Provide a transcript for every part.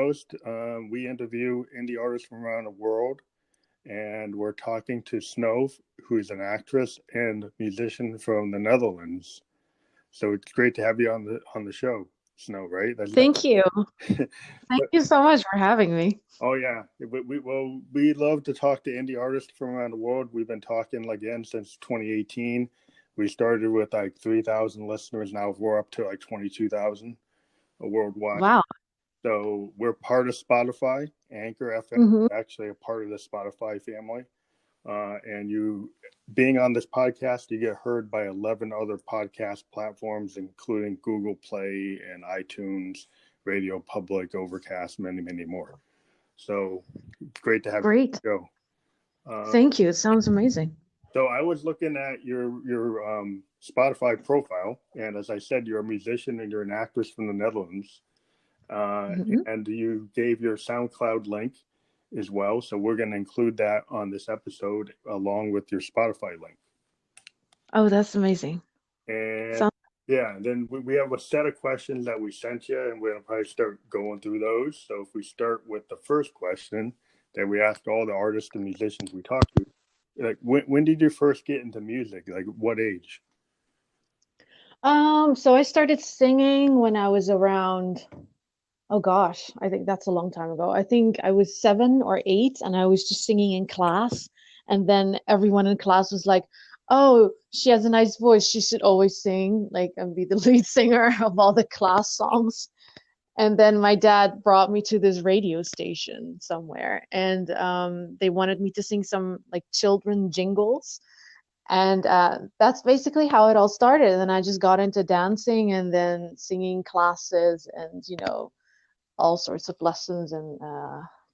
Host. We interview indie artists from around the world, and we're talking to Shno, who's an actress and musician from the Netherlands. So it's great to have you on the show, Shno. Right? Thank you. Thank But, you so much for having me. oh yeah, we love to talk to indie artists from around the world. We've been talking again since 2018. We started with like 3,000 listeners. Now we're up to like 22,000 worldwide. Wow. So we're part of Spotify. Anchor FM hmm is actually a part of the Spotify family. And you being on this podcast, you get heard by 11 other podcast platforms, including Google Play and iTunes, Radio Public, Overcast, many, many more. So great to have Great. you on the show. Thank you. It sounds amazing. So I was looking at your Spotify profile, and as I said, you're a musician and you're an actress from the Netherlands. uh, hmm and you gave your SoundCloud link as well. So we're going to include that on this episode along with your Spotify link. Oh, that's amazing. And Sounds yeah, and then we have a set of questions that we sent you, and we're going to probably start going through those. So if we start with the first question that we asked all the artists and musicians we talked to, like when did you first get into music? Like what age? so I started singing when I was around, oh gosh, I think that's a long time ago. I think I was 7 or 8 and I was just singing in class. And then everyone in class was like, oh, she has a nice voice. She should always sing, like, and be the lead singer of all the class songs. And then my dad brought me to this radio station somewhere, and they wanted me to sing some like children jingles. And that's basically how it all started. And then I just got into dancing and then singing classes and, all sorts of lessons and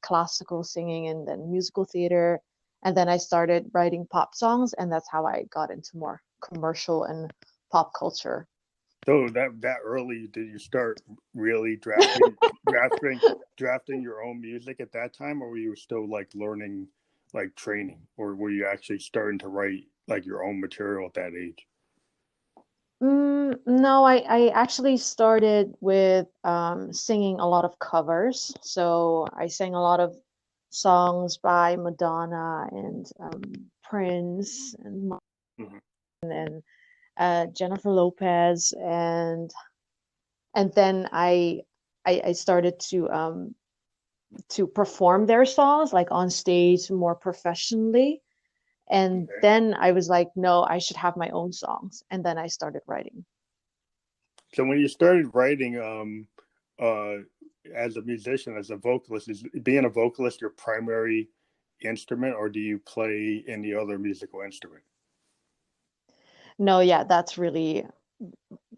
classical singing and then musical theater. And then I started writing pop songs, and that's how I got into more commercial and pop culture. So that early did you start really drafting your own music at that time, or were you still like learning, like training, or were you actually starting to write like your own material at that age? No, I actually started with singing a lot of covers. So I sang a lot of songs by Madonna and Prince and Mm-hmm. and Jennifer Lopez, and then I started to perform their songs like on stage more professionally. And Okay. then I was like, no, I should have my own songs. And then I started writing. So when you started writing, uh, as a musician, as a vocalist, is being a vocalist your primary instrument, or do you play any other musical instrument? No, yeah, that's really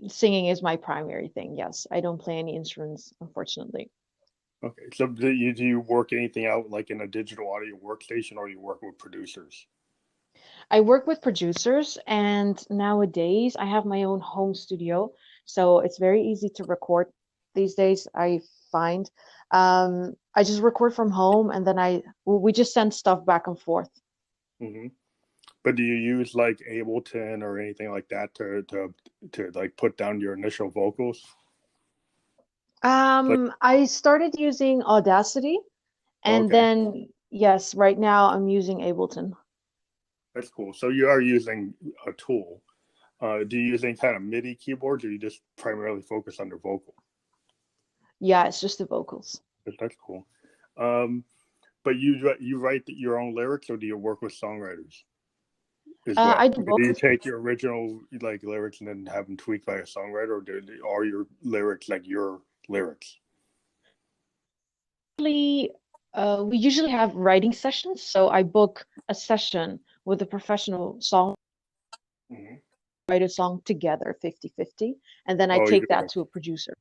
singing is my primary thing. Yes, I don't play any instruments, unfortunately. Okay. So do you work anything out like in a digital audio workstation, or you work with producers? I work with producers, and nowadays I have my own home studio, so it's very easy to record these days, I find. I just record from home, and then we just send stuff back and forth. Mm-hmm. But do you use like Ableton or anything like that to like put down your initial vocals? Like, I started using Audacity, and okay, then yes, right now I'm using Ableton. that's cool. So you are using a tool. Do you use any kind of MIDI keyboards, or you just primarily focus on the vocal? Yeah, it's just the vocals. That's cool. Um, but you write your own lyrics, or do you work with songwriters as well? I do Do you both. take your original like lyrics and then have them tweaked by a songwriter, or are your lyrics like your lyrics? Usually, we usually have writing sessions, so I book a session with a professional song, Mm-hmm. write a song together, 50-50, and then I Oh, you take do. that to a producer.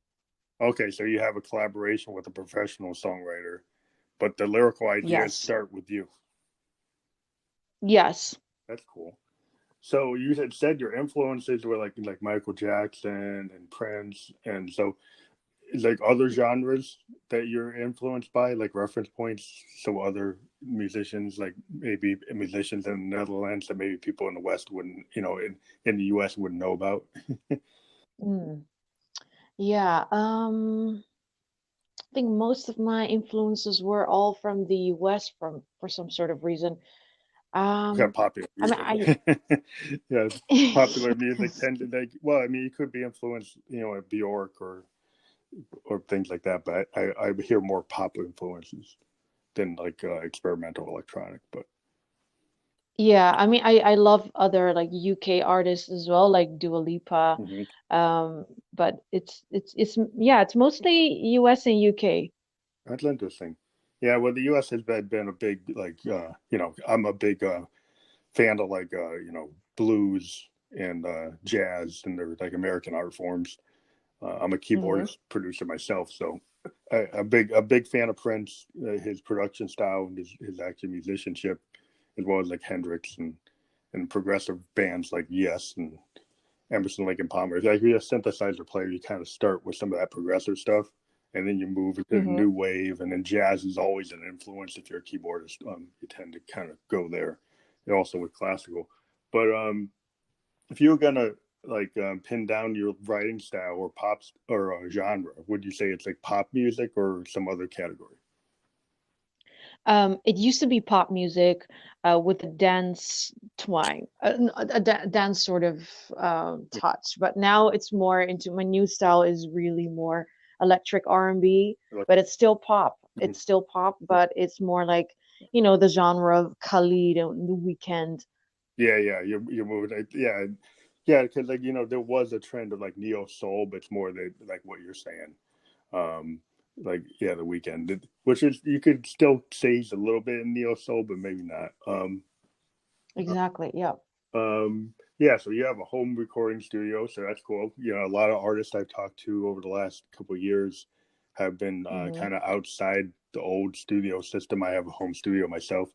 Okay, so you have a collaboration with a professional songwriter, but the lyrical ideas Yes. start with you. Yes. That's cool. So you had said your influences were like Michael Jackson and Prince, and so like other genres that you're influenced by, like reference points. So other musicians, like maybe musicians in the Netherlands that maybe people in the West wouldn't, in the US wouldn't know about. Mm. Yeah. think most of my influences were all from the US from for some sort of reason. Kind of Um, popular I mean, music. Yeah, popular I music tend to like. Well, I mean, you could be influenced, at Bjork or things like that, but I hear more pop influences than like experimental electronic. But yeah, I mean, I love other like UK artists as well, like Dua Lipa. mhm. But it's yeah, it's mostly US and UK. That's interesting. Yeah, well, the U.S. has been a big like I'm a big fan of like blues and jazz and they're like American art forms. I'm a Hmm. keyboardist producer myself, so a big fan of Prince, his production style, and his actual musicianship, as well as like Hendrix and progressive bands like Yes and Emerson, Lake and Palmer. Like if you're a synthesizer player, you kind of start with some of that progressive stuff, and then you move into the Hmm. new wave, and then jazz is always an influence. If you're a keyboardist, you tend to kind of go there. And also with classical, but if you were gonna like pin down your writing style or pops or genre, would you say it's like pop music or some other category? It used to be pop music with a dance twang, dance sort of touch, but now it's more into my new style is really more electric R&B, Like, but it's still pop. mhm. It's still pop, but it's more like, the genre of Khalid and The Weeknd. Yeah, yeah, you're moving. Yeah, yeah, because like there was a trend of like neo soul, but it's more like what you're saying. Um, like yeah, the weekend, which is you could still say he's a little bit in neo soul, but maybe not. Exactly. Yeah. Yeah, so you have a home recording studio, so that's cool. A lot of artists I've talked to over the last couple of years have been Hmm. kind of outside the old studio system. I have a home studio myself.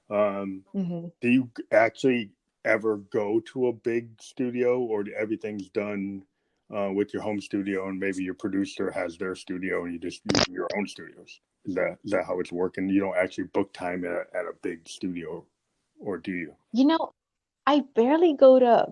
Um, Hmm. do you actually ever go to a big studio, or everything's done with your home studio, and maybe your producer has their studio, and you just use your own studios? Is that how it's working? You don't actually book time at a big studio, or do you? You know, I barely go to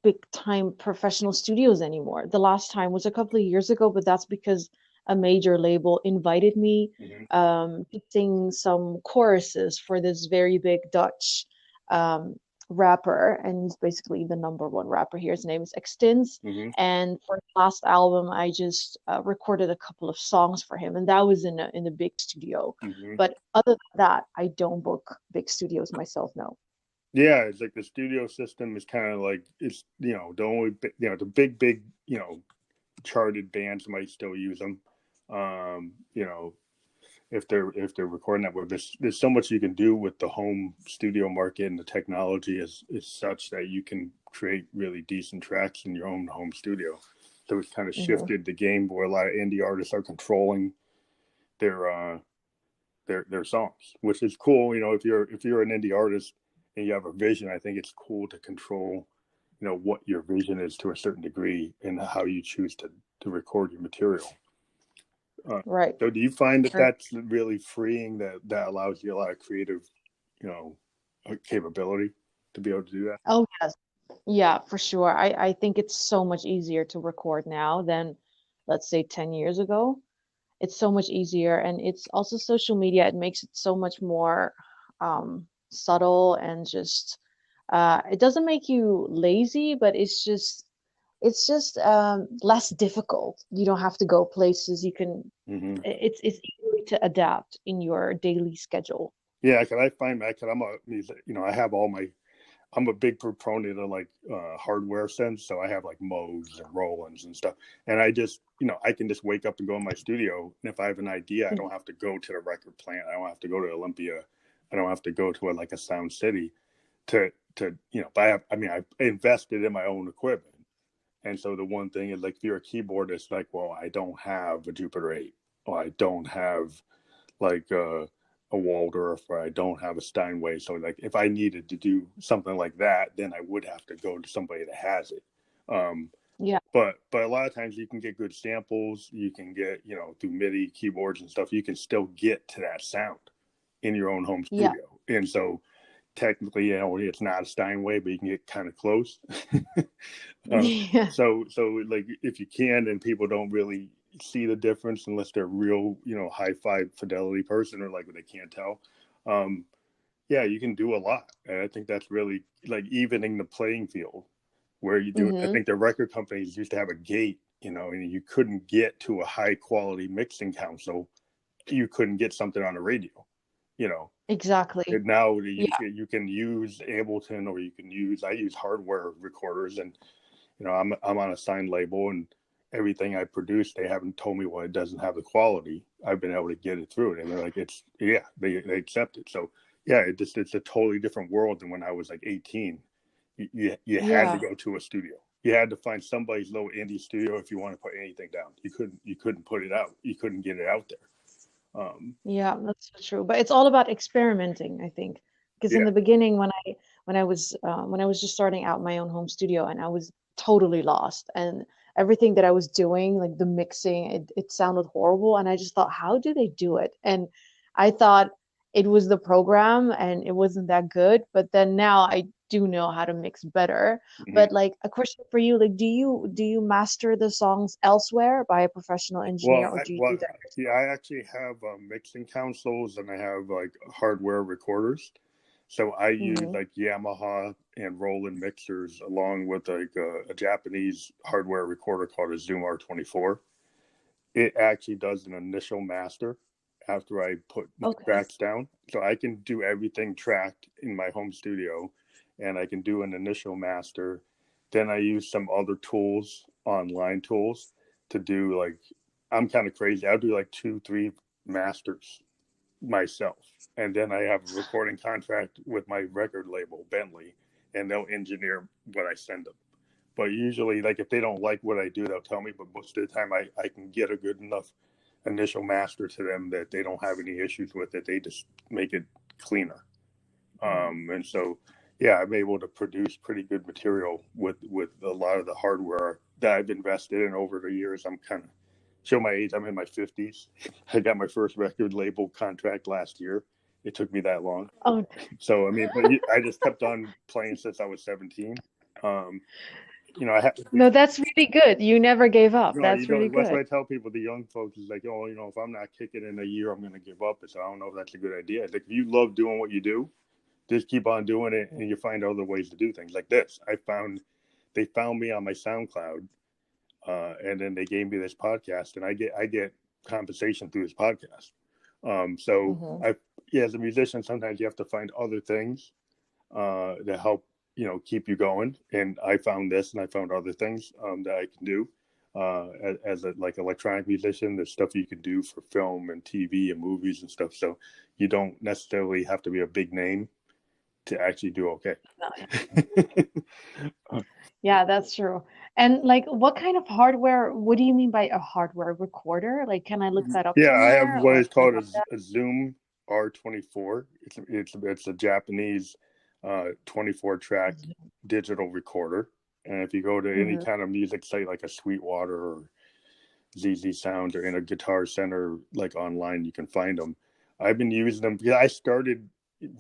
big time professional studios anymore. The last time was a couple of years ago, but that's because a major label invited me Hmm. to sing some choruses for this very big Dutch um, rapper, and he's basically the number one rapper here. His name is Extins, Hmm. and for the last album, I just recorded a couple of songs for him, and that was in a big studio. Hmm. But other than that, I don't book big studios myself, no. Yeah, it's like the studio system is kind of like it's the only the big charted bands might still use them. Um, you know if they're recording that where there's so much you can do with the home studio market, and the technology is such that you can create really decent tracks in your own home studio. So it's kind of Hmm. shifted the game where a lot of indie artists are controlling their their songs, which is cool. If you're an indie artist and you have a vision, I think it's cool to control, what your vision is to a certain degree and how you choose to record your material. Uh, Right. so, do you find that Or, that's really freeing? That allows you a lot of creative, you know, capability to be able to do that. oh yes. Yeah, for sure. I think it's so much easier to record now than, let's say, 10 years ago. It's so much easier, and it's also social media. It makes it so much more subtle and just it doesn't make you lazy, but it's just less difficult. You don't have to go places. You can Hmm. it's easy to adapt in your daily schedule. Yeah, because I find that because I'm a music, I have all my I'm a big proponent of like hardware sense. So I have like Modes and Rolands and stuff. And I just, I can just wake up and go in my studio. And if I have an idea, I don't have to go to the record plant. I don't have to go to Olympia. I don't have to go to like a Sound City but I've invested in my own equipment. And so the one thing is like, if you're a keyboardist, like, well, I don't have a Jupiter 8, or I don't have like a Waldorf, or I don't have a Steinway. So like if I needed to do something like that, then I would have to go to somebody that has it. Um, Yeah, but a lot of times you can get good samples. You can get through MIDI keyboards and stuff. You can still get to that sound in your own home yeah, studio. And so technically, it's not a Steinway, but you can get kind of close. uh, yeah. so like if you can, and people don't really, see the difference unless they're real, high fidelity person or like they can't tell. Um, yeah, you can do a lot. And I think that's really like evening the playing field where you do. I Mm-hmm. think the record companies used to have a gate, and you couldn't get to a high quality mixing console. You couldn't get something on the radio, you know. Exactly. And now Yeah. you can use Ableton, or I use hardware recorders, and I'm on a signed label, and everything I produce, they haven't told me why it doesn't have the quality. I've been able to get it through it, and they're like, they accept it. So yeah, it's a totally different world than when I was like 18. You had to Yeah. go to a studio. You had to find somebody's little indie studio if you want to put anything down. You couldn't put it out. You couldn't get it out there. Yeah, that's so true. But it's all about experimenting, I think. Because in Yeah. the beginning, when I was just starting out my own home studio, and I was totally lost, and everything that I was doing, like the mixing, it sounded horrible, and I just thought, how do they do it? And I thought it was the program, and it wasn't that good. But then now I do know how to mix better. Mhm. But like a question for you, like, do you master the songs elsewhere by a professional engineer, or do you do that Yeah, yourself? I actually have mixing consoles, and I have like hardware recorders. So I use Hmm. like Yamaha and Roland mixers along with like a Japanese hardware recorder called a Zoom R24. It actually does an initial master after I put my Okay. tracks down. So I can do everything tracked in my home studio, and I can do an initial master. Then I use some other tools, online tools, to do like, I'm kind of crazy. I'll do like two, three masters myself. And then I have a recording contract with my record label, Bentley, and they'll engineer what I send them. But usually, like if they don't like what I do, they'll tell me. But most of the time, I can get a good enough initial master to them that they don't have any issues with it. They just make it cleaner. And so, yeah, I'm able to produce pretty good material with a lot of the hardware that I've invested in over the years. I'm kind of show my age. I'm in my 50s. I got my first record label contract last year. It took me that long. Oh, So I mean, but I just kept on playing since I was 17. Um, I have. no, that's really good. You never gave up. No, you That's really don't. That's good. what I tell people. The young folks is like, oh, if I'm not kicking in a year, I'm going to give up. So I don't know if that's a good idea. Like, if you love doing what you do, just keep on doing it, and you find other ways to do things. Like this, they found me on my SoundCloud, and then they gave me this podcast, and I get compensation through this podcast. So Hmm. as a musician, sometimes you have to find other things to help keep you going. And I found this, and I found other things that I can do as a like electronic musician. There's stuff you can do for film and TV and movies and stuff. So you don't necessarily have to be a big name to actually do okay. No, yeah, that's true. And like, what kind of hardware? What do you mean by a hardware recorder? Like, can I look that up Yeah, I have somewhere, what or is can I called have that? a Zoom R24. It's a Japanese 24 track digital recorder. And if you go to any Hmm. kind of music site like a Sweetwater or ZZ Sound or in a Guitar Center like online, you can find them. I've been using them because I started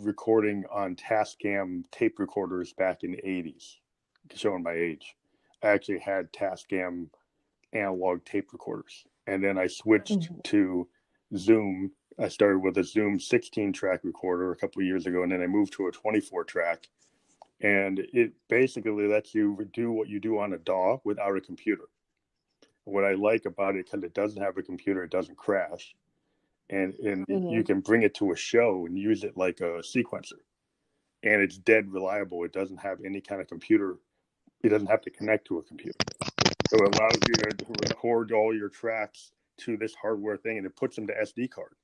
recording on Tascam tape recorders back in the 80s, showing my age. I actually had Tascam analog tape recorders. And then I switched Hmm. to Zoom. I started with a Zoom 16 track recorder a couple of years ago, and then I moved to a 24 track. And it basically lets you do what you do on a DAW without a computer. What I like about it, because it doesn't have a computer, it doesn't crash. And you Hmm. can bring it to a show and use it like a sequencer. And it's dead reliable. It doesn't have any kind of computer. It doesn't have to connect to a computer. So it allows you to record all your tracks to this hardware thing, and it puts them to SD card.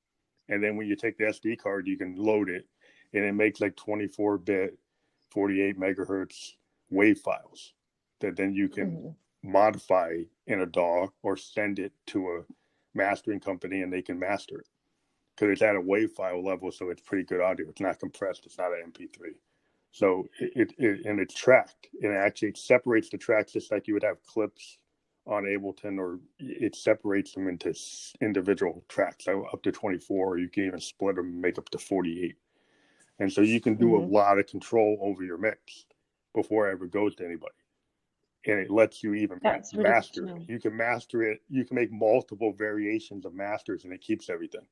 And then when you take the SD card, you can load it, and it makes like 24-bit, 48 megahertz wave files that then you can Hmm. modify in a DAW or send it to a mastering company, and they can master it because it's at a wave file level, so it's pretty good audio. It's not compressed. It's not an MP3. So and it's tracked, and it actually separates the tracks just like you would have clips on Ableton, or it separates them into individual tracks, so up to 24, or you can even split them and make up to 48. And so you can do a Hmm. lot of control over your mix before it ever goes to anybody. and it lets you even That's really good to master it. know. You can master it. You can make multiple variations of masters, and it keeps everything.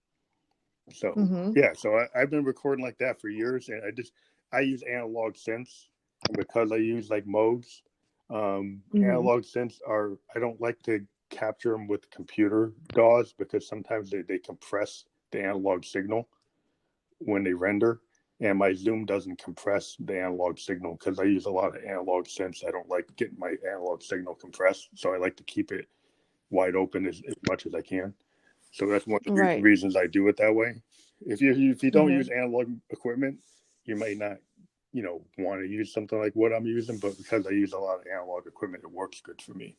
So Mm-hmm. yeah, so I've been recording like that for years, and I use analog synths, and because I use like modes, Mm-hmm. analog synths are I don't like to capture them with computer DAWs because sometimes they compress the analog signal when they render, and my Zoom doesn't compress the analog signal because I use a lot of analog synths. I don't like getting my analog signal compressed, so I like to keep it wide open as much as I can. So that's one of the Right. reasons I do it that way. If you don't Mm-hmm. use analog equipment, you may not want to use something like what I'm using, but because I use a lot of analog equipment, it works good for me.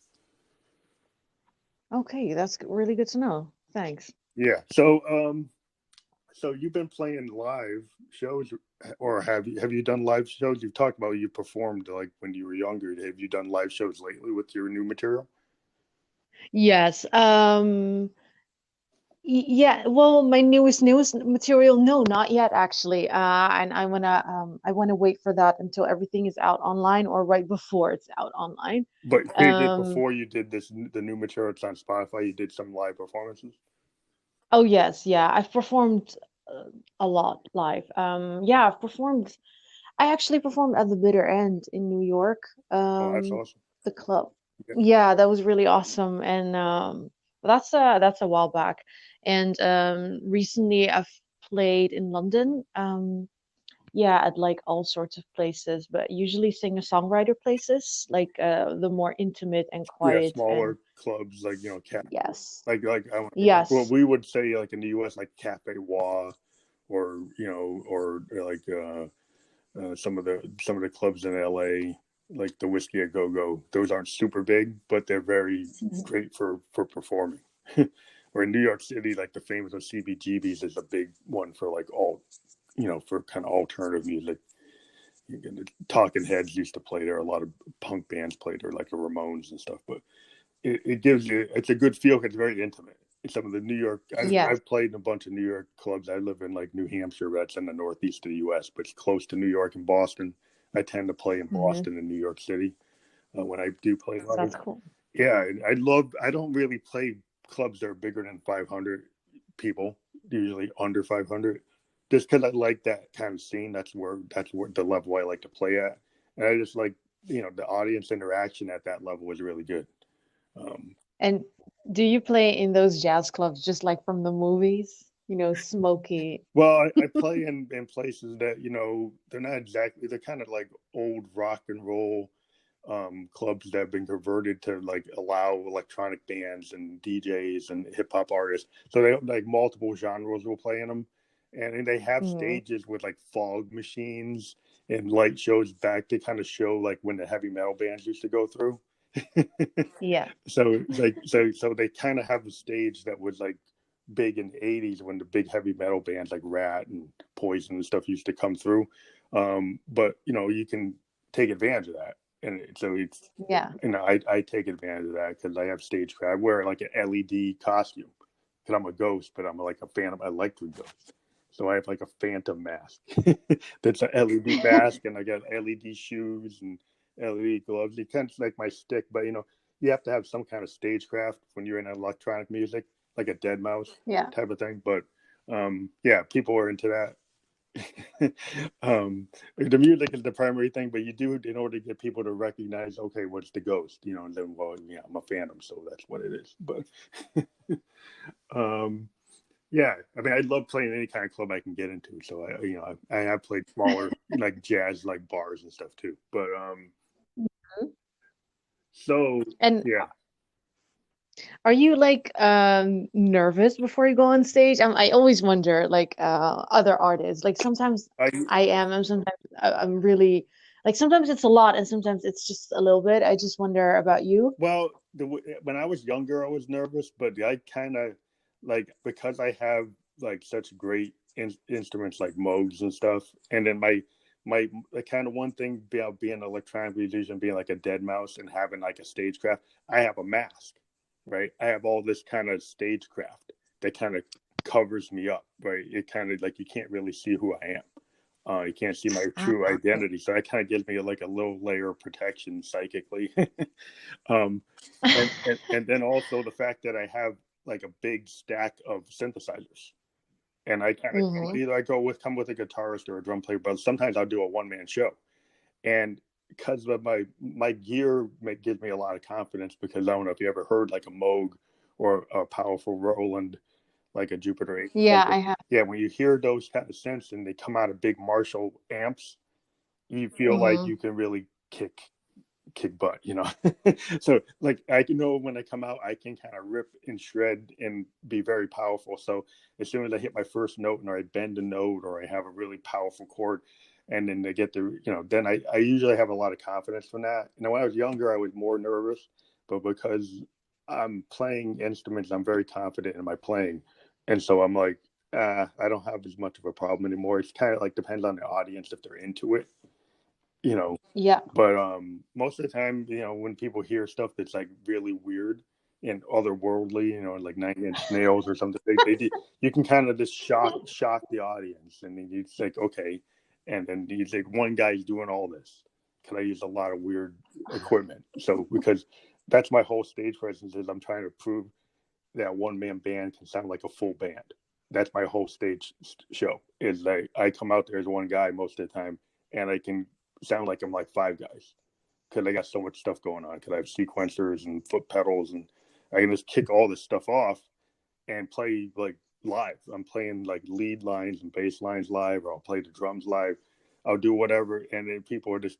Okay, that's really good to know. Thanks. Yeah. So you've been playing live shows, or have you done live shows? You've talked about you performed like when you were younger. Have you done live shows lately with your new material? Yes. Yeah, well, my newest material, no, not yet actually. And I wanna wait for that until everything is out online or right before it's out online. But you did Um, before you did the new material. It's on Spotify. You did some live performances. oh yes, yeah, I've performed uh, a lot live. Yeah, I actually performed at the Bitter End in New York. Oh, that's Um, awesome. the club. Yeah. Yeah, that was really awesome. And that's a while back. And recently I've played in London. Yeah, at like all sorts of places, but usually singer-songwriter places, like the more intimate and Yeah, quiet and smaller clubs like yes. like well Yes. we would say like in the U.S. like Cafe Wah, or like some of the clubs in L.A. like the Whiskey a Go Go. Those aren't super big, but they're very Mhm. great for performing. Or in New York City, like the famous of CBGB's is a big one for like all for kind of alternative music. Talking Heads used to play there. A lot of punk bands played there, like the Ramones and stuff. But it gives you it's a good feel. It's very intimate. Some of the New York Yes. I've played in a bunch of New York clubs. I live in like New Hampshire, that's in the northeast of the U.S., but it's close to New York and Boston. I tend to play in Hmm. Boston and New York City when I do play live. That's cool. Yeah, I don't really play clubs that are bigger than 500 people. Usually under 500, just because I like that kind of scene. That's where the level I like to play at, and I just like the audience interaction at that level is really good. Um, And do you play in those jazz clubs just like from the movies? Smoky. well, I play in places that they're not exactly they're kind of like old rock and roll clubs that have been converted to like allow electronic bands and DJs and hip hop artists. So they like multiple genres will play in them, and they have Hmm. stages with like fog machines and light shows back to kind of show like when the heavy metal bands used to go through. Yeah. So so they kind of have a stage that was like big in the 80s when the big heavy metal bands like Rat and Poison and stuff used to come through. But you can take advantage of that, and so it's Yeah. I take advantage of that because I have stage cred. I wear like an LED costume because I'm a ghost, but I'm like a phantom. I like to ghost. So I have like a phantom mask that's an LED mask, and I got LED shoes and LED gloves. It kind of like my stick, but you have to have some kind of stagecraft when you're in electronic music, like a dead mouse Yeah. type of thing. But yeah, people are into that. The music is the primary thing, but you do in order to get people to recognize, okay, what's the ghost, and then well, yeah, I'm a phantom, so that's what it is. But um, yeah, I mean, I love playing any kind of club I can get into. So I have played smaller like jazz like bars and stuff too. But so And yeah, are you like nervous before you go on stage? I always wonder, like other artists. Like sometimes I I am, and sometimes I'm really like sometimes it's a lot, and sometimes it's just a little bit. I just wonder about you. well, when I was younger, I was nervous, but I kind of like because I have like such great instruments like Moogs and stuff, and then my the kind of one thing about being an electronic musician, being like a dead mouse and having like a stagecraft, I have a mask, right? I have all this kind of stagecraft that kind of covers me up, right? It kind of like you can't really see who I am. You can't see my Ah, true okay. identity, so that kind of gives me like a little layer of protection psychically. um, and then also the fact that I have like a big stack of synthesizers, and I kind of Mm-hmm. either I come with a guitarist or a drum player, but sometimes I'll do a one man show, and because of my gear gives me a lot of confidence, because I don't know if you ever heard like a Moog or a powerful Roland, like a Jupiter 8. Yeah, I have. Yeah, when you hear those kind of synths and they come out of big Marshall amps, you feel like Mm-hmm. you can really kick butt, you know. So like I can know when I come out, I can kind of rip and shred and be very powerful. So as soon as I hit my first note, or I bend a note, or I have a really powerful chord, and then they get the, then I usually have a lot of confidence from that. And when I was younger, I was more nervous, but because I'm playing instruments, I'm very confident in my playing, and so I'm like, I don't have as much of a problem anymore. It's kind of like depends on the audience if they're into it, you know. Yeah. But most of the time, when people hear stuff that's like really weird and otherworldly, like Nine Inch Nails or something, you can kind of just shock the audience, and then it's like, okay, and then he's like, one guy's doing all this. Can I use a lot of weird equipment? So because that's my whole stage presence, is I'm trying to prove that one man band can sound like a full band. That's my whole stage show. Is like I come out there as one guy most of the time, and I can sound like I'm like five guys, because I got so much stuff going on. Because I have sequencers and foot pedals, and I can just kick all this stuff off and play like live. I'm playing like lead lines and bass lines live, or I'll play the drums live. I'll do whatever, and then people are just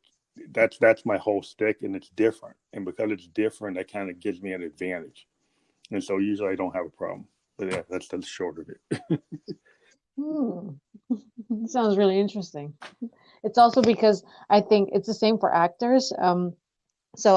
that's my whole stick, and it's different. And because it's different, that kind of gives me an advantage. And so usually I don't have a problem. But yeah, that's the short of it. Hmm. Sounds really interesting. It's also because I think it's the same for actors. So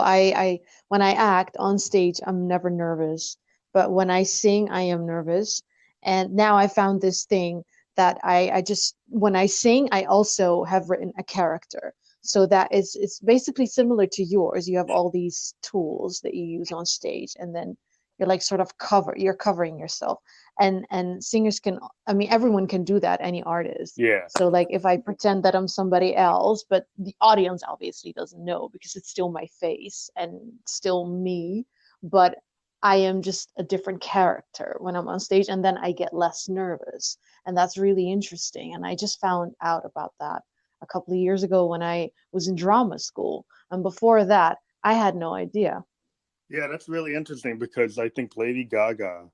when I act on stage, I'm never nervous. But when I sing, I am nervous. And now I found this thing that I just when I sing, I also have written a character. So that is it's basically similar to yours. You have all these tools that you use on stage, and then you're like sort of you're covering yourself. And singers can, I mean, everyone can do that, any artist. Yeah. So like if I pretend that I'm somebody else, but the audience obviously doesn't know because it's still my face and still me, but I am just a different character when I'm on stage, and then I get less nervous. And that's really interesting. And I just found out about that a couple of years ago when I was in drama school. And before that, I had no idea. Yeah, that's really interesting, because I think Lady Gaga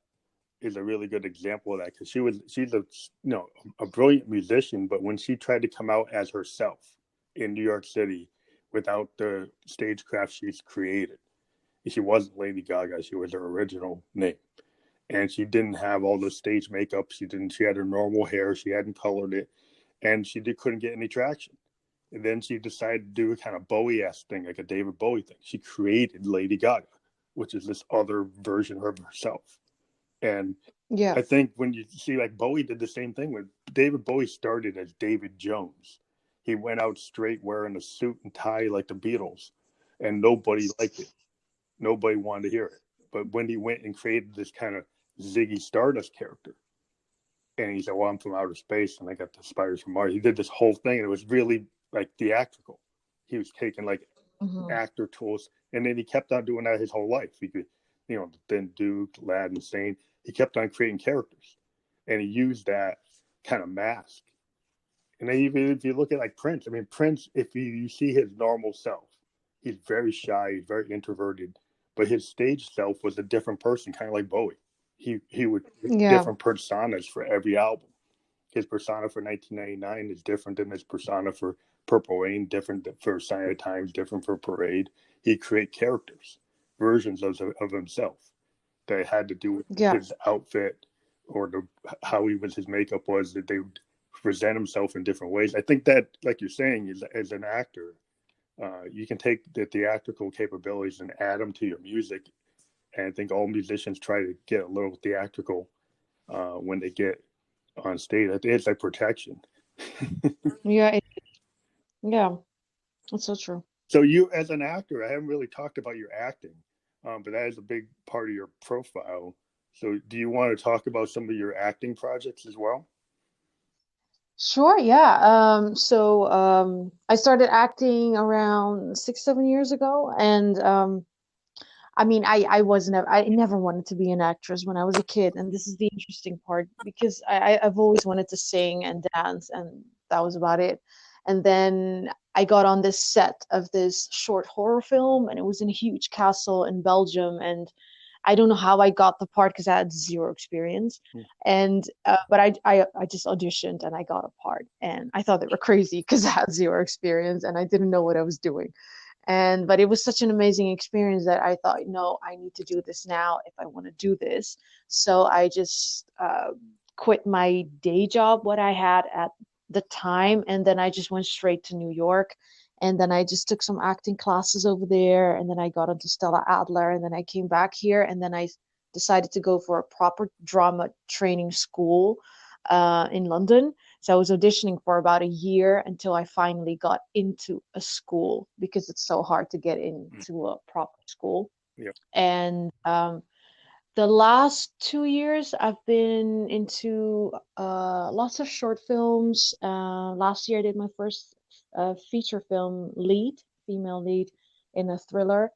is a really good example of that, because she's a brilliant musician, but when she tried to come out as herself in New York City without the stagecraft she's created, she wasn't Lady Gaga. She was her original name, and she didn't have all the stage makeup. She had her normal hair. She hadn't colored it, and couldn't get any traction. And then she decided to do a kind of Bowie-esque thing, like a David Bowie thing. She created Lady Gaga, which is this other version of herself. And Yeah. I think when you see, like, Bowie did the same thing. When David Bowie started as David Jones, he went out straight wearing a suit and tie like the Beatles, and nobody liked it. Nobody wanted to hear it. But when he went and created this kind of Ziggy Stardust character, and he said, "Well, I'm from outer space, and I got the spiders from Mars." He did this whole thing, and it was really like theatrical. He was taking like Hmm. actor tools, and then he kept on doing that his whole life. He could, then Duke, Lad, and Sane. He kept on creating characters, and he used that kind of mask. And then even if you look at like Prince, I mean, Prince, if you see his normal self, he's very shy, he's very introverted, but his stage self was a different person, kind of like Bowie. He would Yeah. different personas for every album. His persona for 1999 is different than his persona for Purple Rain, different for Sign of Times, different for Parade. He create characters, versions of himself that had to do with Yeah. his outfit, or how he was, his makeup was, that they would present himself in different ways. I think that, like you're saying, is as an actor, you can take the theatrical capabilities and add them to your music. And I think all musicians try to get a little theatrical when they get on stage. It's like protection. Yeah. Yeah. That's so true. So you, as an actor, I haven't really talked about your acting, but that is a big part of your profile. So do you want to talk about some of your acting projects as well? Sure, yeah. I started acting around 6, 7 years ago, and I mean, I never wanted to be an actress when I was a kid, and this is the interesting part because I've always wanted to sing and dance, and that was about it. And then I got on this set of this short horror film, and it was in a huge castle in Belgium, and I don't know how I got the part because I had zero experience. And but I just auditioned and I got a part, and I thought they were crazy because I had zero experience and I didn't know what I was doing. And but it was such an amazing experience that I thought, no, I need to do this now if I want to do this. So I just quit my day job, what I had at the time, and then I just went straight to New York. And then I just took some acting classes over there, and then I got into Stella Adler, and then I came back here, and then I decided to go for a proper drama training school in London. So I was auditioning for about a year until I finally got into a school because it's so hard to get into a proper school. Yeah, And the last 2 years, I've been into lots of short films. Last year, I did my first feature film lead, female lead in a thriller.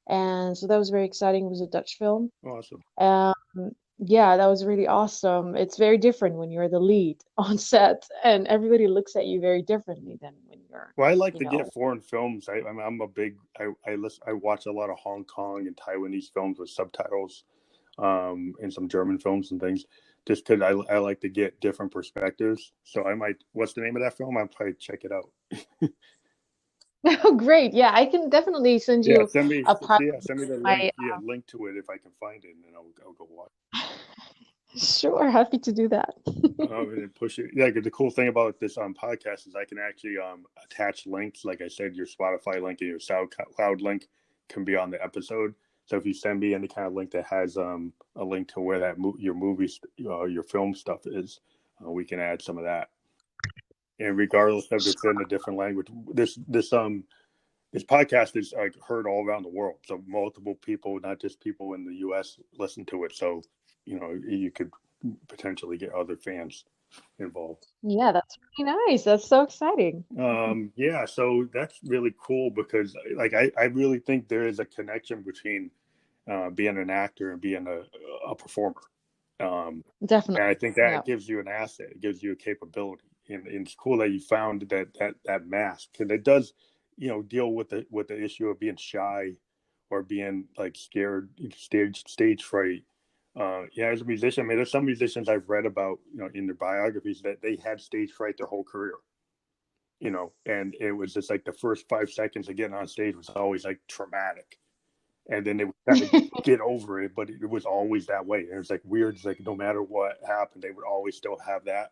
And so that was very exciting. It was a Dutch film. awesome. Um, yeah, that was really awesome. It's very different when you're the lead on set, and everybody looks at you very differently than when you're, Well, I like you to get know. foreign films. I'm a big I watch a lot of Hong Kong and Taiwanese films with subtitles, and some German films and things, just because I like to get different perspectives. So I might. What's the name of that film? I'll probably check it out. Oh, great. Yeah, I can definitely send Yeah, you a part send me the of link. my. Yeah, link to it if I can find it, and then I'll go watch. Sure, happy to do that. And push it. Yeah, 'cause the cool thing about this podcast is I can actually attach links. Like I said, your Spotify link and your SoundCloud link can be on the episode. So if you send me any kind of link that has a link to where your movies, your film stuff is, we can add some of that. And regardless of if it's in a different language, this podcast is like heard all around the world. So multiple people, not just people in the U.S., listen to it. So you could potentially get other fans involved. Yeah, that's really nice. That's so exciting. Yeah, so that's really cool because like I really think there is a connection between being an actor and being a performer. Um, and I Definitely. think Yeah. that gives you an asset. It gives you a capability, and it's cool that you found that mask because it does, deal with the issue of being shy or being like scared, stage fright. Yeah, as a musician, I mean, there's some musicians I've read about, in their biographies that they had stage fright their whole career. And it was just like the first 5 seconds of getting on stage was always like traumatic, and then they would kind of get over it, but it was always that way. And it was like weird. It's like no matter what happened, they would always still have that,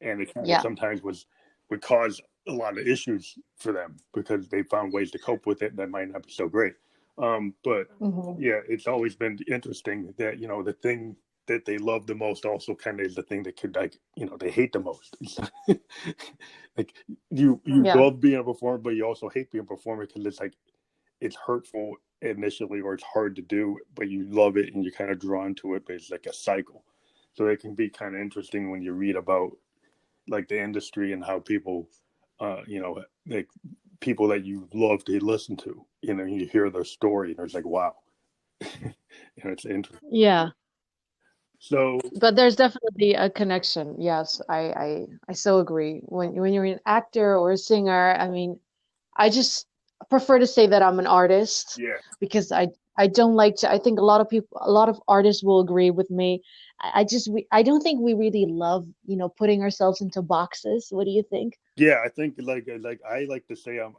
and it kind of Yeah. sometimes would cause a lot of issues for them because they found ways to cope with it that might not be so great. But Hmm. yeah, it's always been interesting that the thing that they love the most also kind of is the thing that could like they hate the most. Like you Yeah. love being a performer, but you also hate being a performer because it's like it's hurtful initially or it's hard to do, but you love it and you're kind of drawn to it, but it's like a cycle. So it can be kind of interesting when you read about like the industry and how people, like people that you love to listen to, you hear their story and it's like, wow, it's interesting. Yeah. So But there's definitely a connection. Yes, I so agree. When you're an actor or a singer, I mean, I just prefer to say that I'm an artist yeah, because I don't like to. I think a lot of people, a lot of artists will agree with me. I don't think we really love, putting ourselves into boxes. What do you think? yeah, I think like I like to say I'm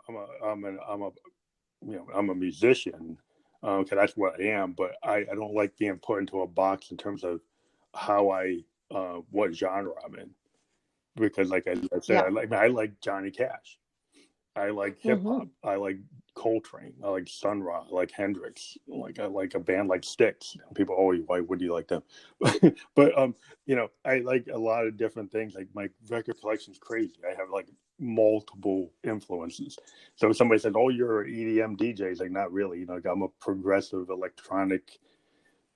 a musician, because that's what I am. But I don't like being put into a box in terms of how what genre I'm in, because like I said, Yeah. I like Johnny Cash, I like hip hop, Hmm. I like Coltrane, I like Sun Ra, I like Hendrix, like I like a band like Styx. People always, why would you like them? But I like a lot of different things. Like my record collection's crazy. I have like multiple influences. So if somebody says, "Oh, you're an EDM DJ," it's like not really. Like I'm a progressive electronic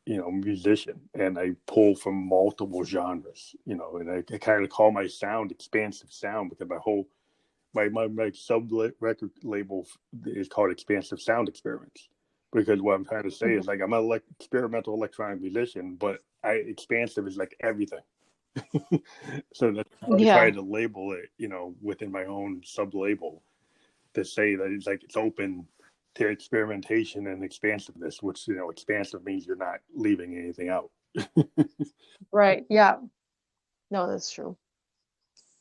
musician, and I pull from multiple genres, and I kind of call my sound expansive sound because my sub record label is called Expansive Sound Experiments, because what I'm trying to say is, Mhm. like, I'm an experimental electronic musician, but expansive is like everything. So that's how I try Yeah, to label it, within my own sub label, to say that it's open to experimentation and expansiveness, which, expansive means you're not leaving anything out. right. Yeah. No, that's true.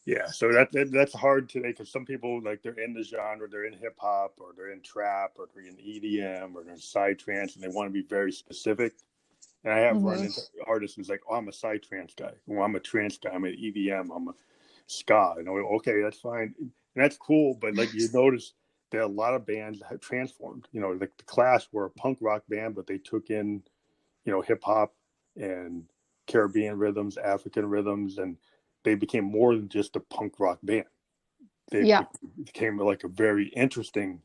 Yeah, so that's hard today, because some people, like, they're in the genre, they're in hip hop, or they're in trap, or they're in EDM, or they're in psytrance, and they want to be very specific. And I have run Hmm. into artists who's like, "Oh, I'm a psytrance guy. Well, I'm a trance guy. I'm an EDM. I'm a ska." And I go, "Okay, that's fine, and that's cool." But, like, you notice that a lot of bands have transformed. Like the Clash were a punk rock band, but they took in, hip hop and Caribbean rhythms, African rhythms, and they became more than just a punk rock band. They Yeah. became like a very interesting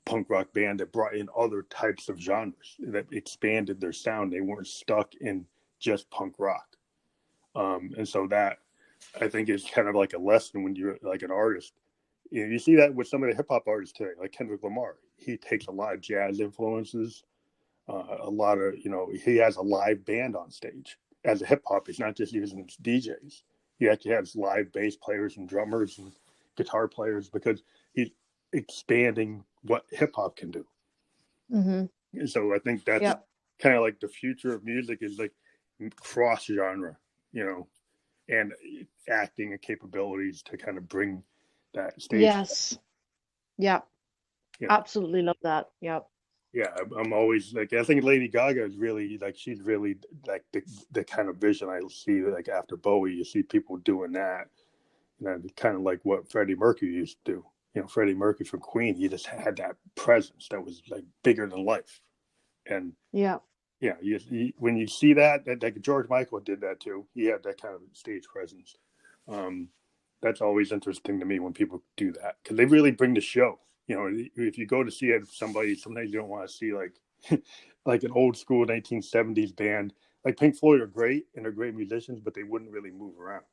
punk rock band that brought in other types of genres, that expanded their sound. They weren't stuck in just punk rock. And so that, I think, is kind of like a lesson when you're like an artist. You see that with some of the hip hop artists today, like Kendrick Lamar. He takes a lot of jazz influences, a lot of, he has a live band on stage. As a hip hop, he's not just using DJs. He actually has live bass players and drummers and guitar players, because he's expanding what hip hop can do. Hmm. And so I think that's Yeah. kind of like the future of music, is like cross genre, you know, and acting and capabilities to kind of bring that stage. Yes. Yeah. Yeah. Absolutely love that. Yeah. Yeah, I'm always like, I think Lady Gaga is really, like, she's really like the kind of vision I see, like, after Bowie. You see people doing that, kind of like what Freddie Mercury used to do. Freddie Mercury from Queen, he just had that presence that was like bigger than life. And Yeah. yeah, when you see that, like George Michael did that too. He had that kind of stage presence. Um, that's always interesting to me when people do that, because they really bring the show. If you go to see it, somebody, sometimes you don't want to see, like, like an old school 1970s band. Like Pink Floyd are great and they're great musicians, but they wouldn't really move around.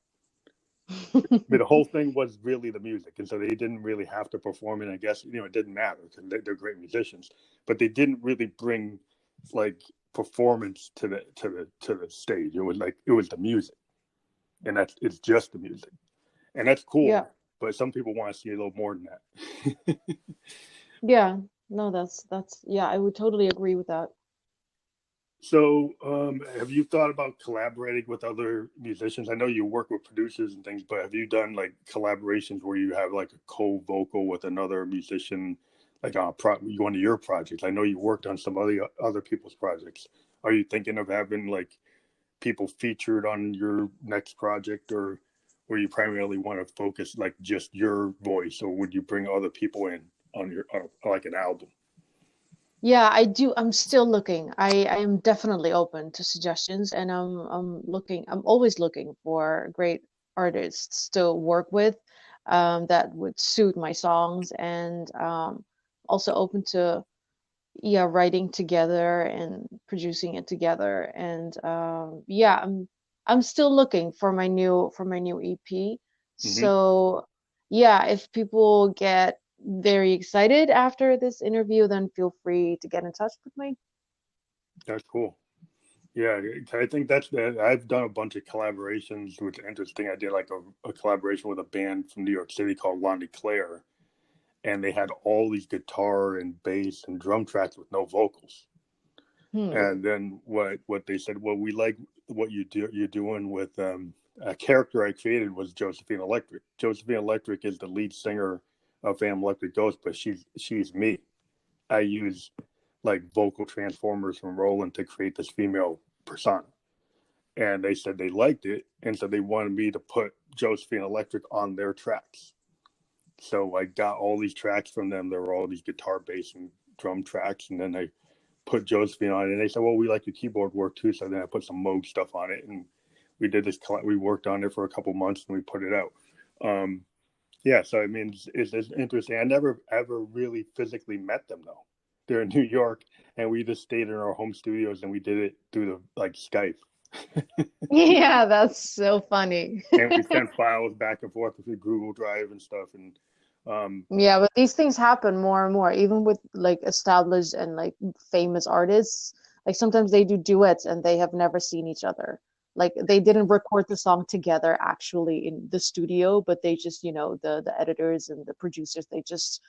I mean, the whole thing was really the music, and so they didn't really have to perform. And I guess, it didn't matter, because they're great musicians, but they didn't really bring, like, performance to the stage. It was the music, and it's just the music, and that's Yeah. cool. But some people want to see a little more than that. Yeah. No, that's yeah, I would totally agree with that. So, have you thought about collaborating with other musicians? I know you work with producers and things, but have you done, like, collaborations where you have, like, a co-vocal with another musician, like on one of your projects? I know you worked on some other people's projects. Are you thinking of having, like, people featured on your next project, or you primarily want to focus, like, just your voice, or would you bring other people in on your, like, an album? Yeah, I do. I'm still looking. I am definitely open to suggestions, and I'm looking. I'm always looking for great artists to work with, that would suit my songs, and also open to, yeah, writing together and producing it together. And yeah, I'm still looking for my new EP. Hmm. So yeah, if people get very excited after this interview, then feel free to get in touch with me. That's cool. Yeah, I think I've done a bunch of collaborations, which is interesting. I did, like, a collaboration with a band from New York City called Lonnie Claire, and they had all these guitar and bass and drum tracks with no vocals. Hmm. And then what they said, well, we like what you're doing with, a character I created was Josephine Electric. Josephine Electric is the lead singer of Phantom Electric Ghost, but she's me. I use, like, vocal transformers from Roland to create this female persona. And they said they liked it, and so they wanted me to put Josephine Electric on their tracks. So I got all these tracks from them. There were all these guitar, bass, and drum tracks, and then I put Josephine on it. And they said, "Well, we like your keyboard work too." So then I put some Moog stuff on it, and we did this. We worked on it for a couple months, and we put it out. Um, yeah, so I mean, it's interesting. I never ever really physically met them though. They're in New York, and we just stayed in our home studios and we did it through the like Skype. Yeah, that's so funny. And we sent files back and forth through Google Drive and stuff. And Yeah, but these things happen more and more, even with like established and like famous artists. Like sometimes they do duets and they have never seen each other. Like they didn't record the song together actually in the studio, but they just, the editors and the producers, they just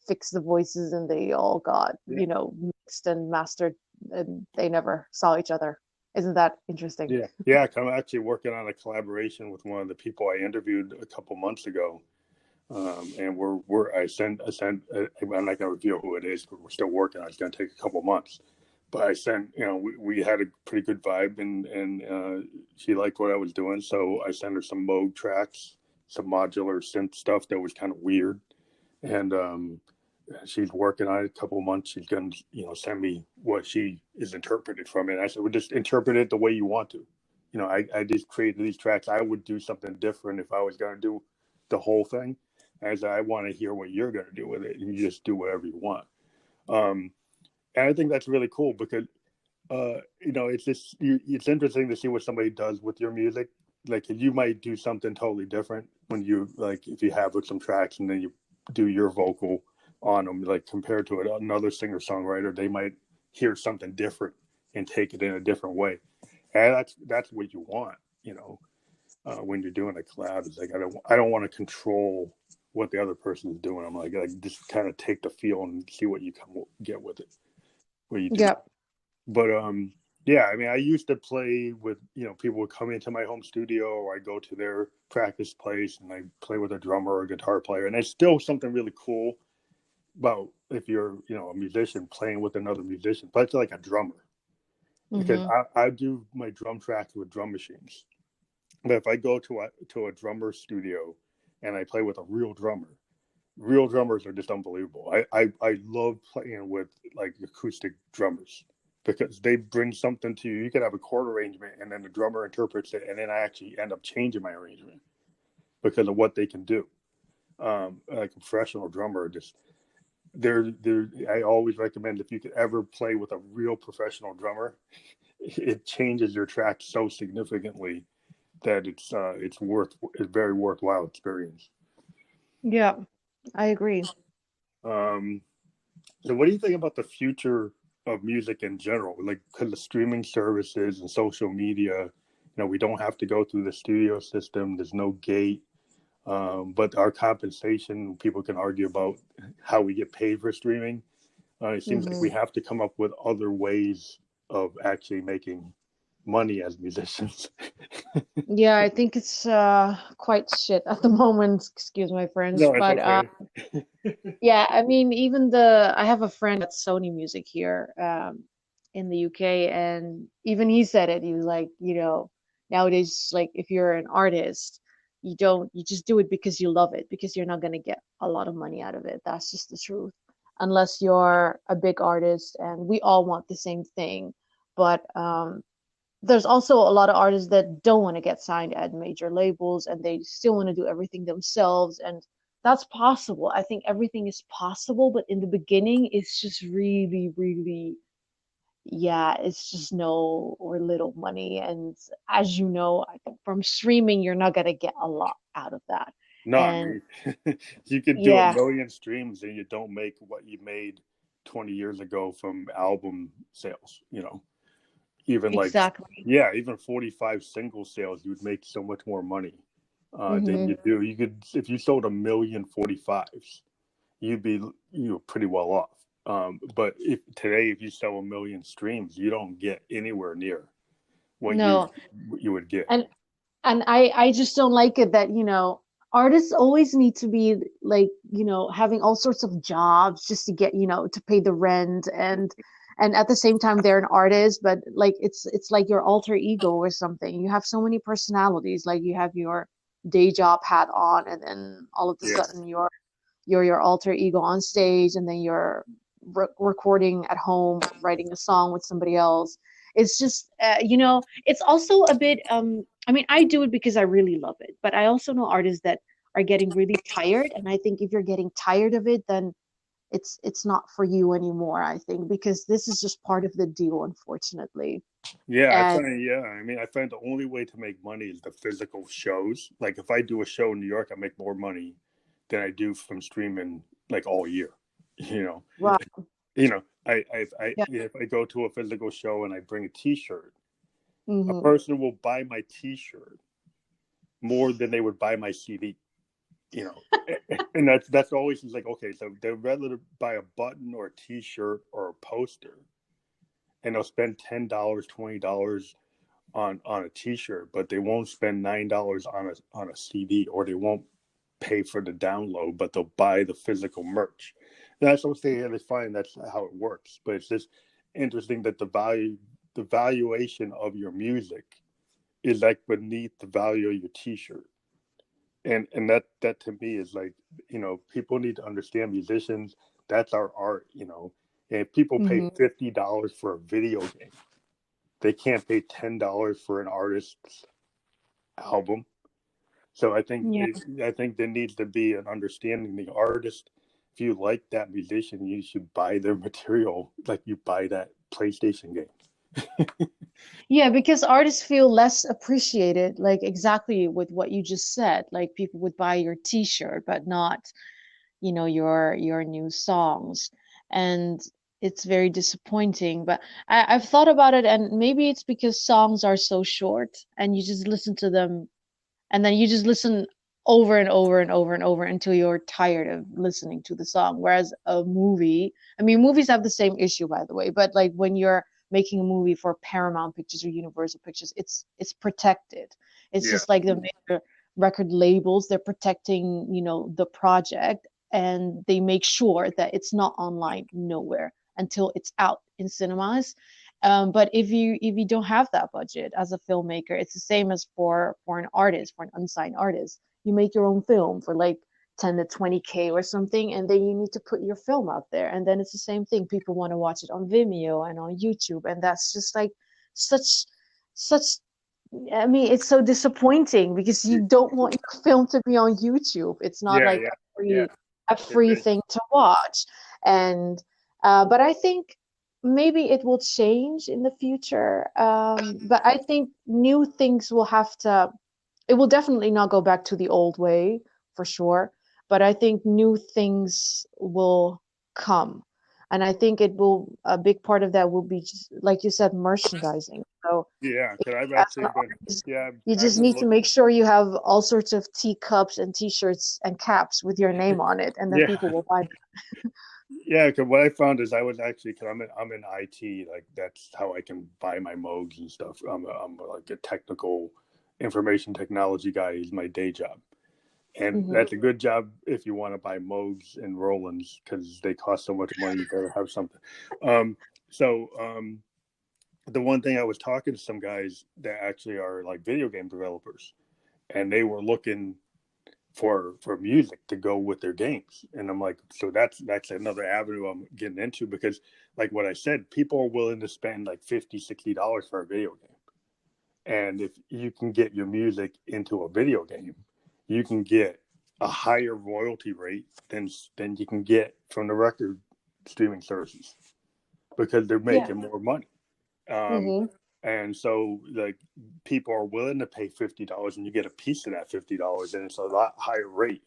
fixed the voices and they all got, yeah, mixed and mastered and they never saw each other. Isn't that interesting? yeah, I'm actually working on a collaboration with one of the people I interviewed a couple months ago. And I'm not gonna reveal who it is, but we're still working on it. It's gonna take a couple months. But I sent, we had a pretty good vibe, and she liked what I was doing, so I sent her some Moog tracks, some modular synth stuff that was kind of weird, and she's working on it a couple months. She's gonna, send me what she is interpreted from it. And I said, well, just interpret it the way you want to. I just created these tracks. I would do something different if I was gonna do the whole thing. As I want to hear what you're going to do with it, and you just do whatever you want. And I think that's really cool because it's interesting to see what somebody does with your music. Like you might do something totally different when you like if you have some tracks and then you do your vocal on them. Like compared to another singer-songwriter, they might hear something different and take it in a different way. And that's what you want, when you're doing a collab. It's like I don't want to control what the other person is doing. I'm like just kind of take the feel and see what you get with it, what you do. Yeah. But yeah, I mean, I used to play with people would come into my home studio or I go to their practice place and I play with a drummer or a guitar player, and it's still something really cool about if you're a musician playing with another musician, but it's like a drummer because Hmm. I do my drum tracks with drum machines. But if I go to a drummer studio and I play with a real drummers are just unbelievable. I love playing with like acoustic drummers because they bring something to you. You could have a chord arrangement and then the drummer interprets it, and then I actually end up changing my arrangement because of what they can do. Like a professional drummer, just they're. I always recommend if you could ever play with a real professional drummer, it changes your track so significantly that it's a very worthwhile experience. Yeah, I agree. Um, so, what do you think about the future of music in general? Like, because of streaming services and social media, we don't have to go through the studio system. There's no gate, but our compensation, people can argue about how we get paid for streaming. It seems like we Hmm. have to come up with other ways of actually making money as musicians. Yeah, I think it's quite shit at the moment, excuse my French, No, it's but okay. yeah, I mean even I have a friend at Sony Music here in the UK, and even he said it. He was like, nowadays like if you're an artist, you just do it because you love it because you're not going to get a lot of money out of it. That's just the truth. Unless you're a big artist and we all want the same thing, but there's also a lot of artists that don't want to get signed at major labels and they still want to do everything themselves, and that's possible. I think everything is possible, but in the beginning it's just really, really, yeah, it's just no or little money. And as you know, I think from streaming you're not going to get a lot out of that. No, I And mean, you could do a yeah, million streams and you don't make what you made 20 years ago from album sales, even like, exactly. yeah, even 45 single sales, you would make so much more money than Hmm. you do. You could, if you sold a million 45s, you'd be, pretty well off. But if you sell a million streams, you don't get anywhere near what No. you would get. And I just don't like it that, artists always need to be like, having all sorts of jobs just to get, to pay the rent, and at the same time they're an artist, but like it's like your alter ego or something. You have so many personalities, like you have your day job hat on, and then all of a Yeah. sudden you're your alter ego on stage, and then you're recording at home, writing a song with somebody else. It's just, it's also a bit. I mean, I do it because I really love it, but I also know artists that are getting really tired, and I think if you're getting tired of it, then it's not for you anymore, I think, because this is just part of the deal, unfortunately. Yeah, And I mean, I find the only way to make money is the physical shows. Like if I do a show in New York, I make more money than I do from streaming like all year. You know, wow, yeah. if I go to a physical show and I bring a T-shirt, a Hmm. person will buy my T-shirt more than they would buy my CD. You know, and that's always like, okay, so they'd rather buy a button or a T-shirt or a poster, and they'll spend $10, $20 on a T-shirt, but they won't spend $9 on a CD, or they won't pay for the download, but they'll buy the physical merch. And that's what they find that's how it works. But it's just interesting that the valuation of your music is like beneath the value of your T-shirt. And that to me is like, people need to understand musicians. That's our art. And if people pay Hmm. $50 for a video game, they can't pay $10 for an artist's album. So Yeah. I think there needs to be an understanding. The artist, if you like that musician, you should buy their material like you buy that PlayStation game. Yeah, because artists feel less appreciated, like exactly with what you just said. Like people would buy your t-shirt, but not, your new songs. And it's very disappointing. But I've thought about it, and maybe it's because songs are so short and you just listen to them, and then you just listen over and over and over and over until you're tired of listening to the song. Whereas a movie, I mean, movies have the same issue, by the way, but like when you're making a movie for Paramount Pictures or Universal Pictures, it's protected. It's Yeah, just like the major record labels, they're protecting, the project, and they make sure that it's not online nowhere until it's out in cinemas. But if you don't have that budget as a filmmaker, it's the same as for an artist, for an unsigned artist. You make your own film for like 10 to 20K or something, and then you need to put your film out there. And then it's the same thing. People want to watch it on Vimeo and on YouTube, and that's just like such such I mean, it's so disappointing because you don't want your film to be on YouTube. It's not yeah, like yeah, a yeah. free a free It, thing to watch. And but I think maybe it will change in the future. But I think new things will have to, it will definitely not go back to the old way for sure. But I think new things will come. And I think a big part of that will be just, like you said, merchandising. So yeah, because I've as an actually been, artist, yeah, you I've just been need to looking, make sure you have all sorts of teacups and t-shirts and caps with your name on it, and then yeah, people will buy them. yeah. Because what I found is I was actually, because I'm in IT, like that's how I can buy my Moogs and stuff. I'm like a technical information technology guy. Is my day job. And Hmm. that's a good job if you want to buy Moogs and Rollins because they cost so much money. You better have something. Um, so the one thing I was talking to some guys that actually are like video game developers, and they were looking for music to go with their games, and I'm like, so that's another avenue I'm getting into because, like what I said, people are willing to spend like $50, $60 for a video game, and if you can get your music into a video game, you can get a higher royalty rate than you can get from the record streaming services because they're Yeah. making more money. Um, Hmm. and so like people are willing to pay $50 and you get a piece of that $50 and it's a lot higher rate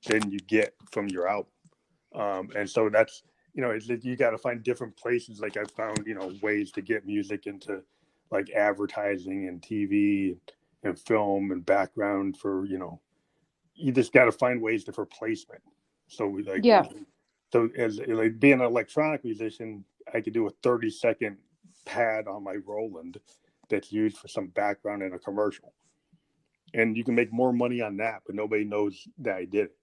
than you get from your album. And so that's, you got to find different places. Like I found, ways to get music into like advertising and TV and film and background for, you just got to find ways to for placement. So like, Yeah. so as like being an electronic musician, I could do a 30-second pad on my Roland that's used for some background in a commercial. And you can make more money on that, but nobody knows that I did it.